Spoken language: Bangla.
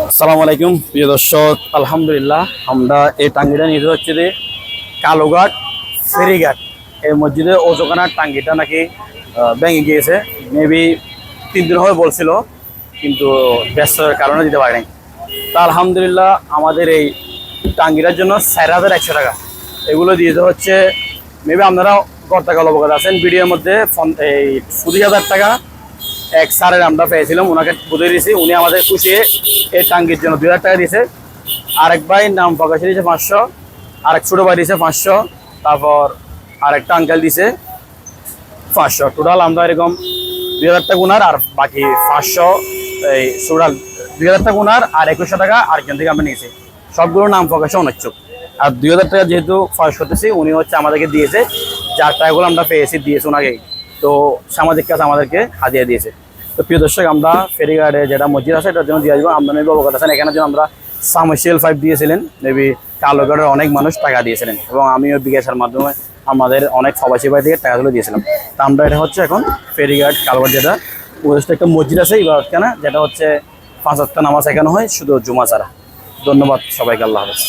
আসসালামু আলাইকুম প্রিয় দর্শক, আলহামদুলিল্লাহ আমরা এই টাঙ্গিটা নিতে হচ্ছে যে কালোঘাট ফেরিঘাট এই মসজিদে ওজোখানার টাঙ্গিটা নাকি ভেঙে গিয়েছে। মেবি 3 দিন হয়ে বলছিল, কিন্তু ব্যস্ততার কারণে দিতে পারি নাই। তা আলহামদুলিল্লাহ আমাদের এই টাঙ্গিটার জন্য 4,100 টাকা এগুলো দিতে হচ্ছে। মেবি আপনারা গতকাল অবগত আছেন, ভিডিওর মধ্যে এই 20,000 টাকা এক স্যারের আমরা পেয়েছিলাম, ওনাকে বুঝিয়ে দিয়েছি। উনি আমাদের খুশিয়ে এই টাঙ্গির জন্য 2,000 টাকা দিয়েছে। আরেক ভাই নাম প্রকাশে দিয়েছে 500, আরেক ছোটো ভাই দিয়েছে 500, তারপর আরেকটা আঙ্কেল দিয়েছে 500। টোটাল আমরা এরকম 2,000 টাকা উনার আর বাকি 500 এই টোটাল 2,000 টাকা উনার আর 2,100 টাকা আরেকজন থেকে আমরা নিয়েছি। সবগুলো নাম প্রকাশে অনিচ্ছুক। আর 2,000 টাকা যেহেতু ফার্স্ট করতেছি, উনি হচ্ছে আমাদেরকে দিয়েছে, যার টাকাগুলো আমরা পেয়েছি দিয়েছে ওনাকেই। তো সামাজিক কাজ আমাদেরকে হাজিয়ে দিয়েছে। তো প্রিয় দর্শক, আমরা ফেরিঘাটে যেটা মসজিদ আছে এটার জন্য দিয়ে আসবো। আমরা মেবি অবগত আছেন, এখানে জন্য আমরা সাবমার্সিবল পাইপ দিয়েছিলেন। মেবি কালোঘাটের অনেক মানুষ টাকা দিয়েছিলেন এবং আমিও বিকাশের মাধ্যমে আমাদের অনেক প্রবাসী ভাই থেকে টাকাগুলো দিয়েছিলাম। তো আমরা এটা হচ্ছে এখন ফেরিঘাট কালোঘাট, যেটা উপদেষ্টা একটা মসজিদ আছে ইবাদতখানা, যেটা হচ্ছে 5 ওয়াক্ত নামাজ এখানে হয় শুধু জুমা ছাড়া। ধন্যবাদ সবাইকে, আল্লাহ হাফেজ।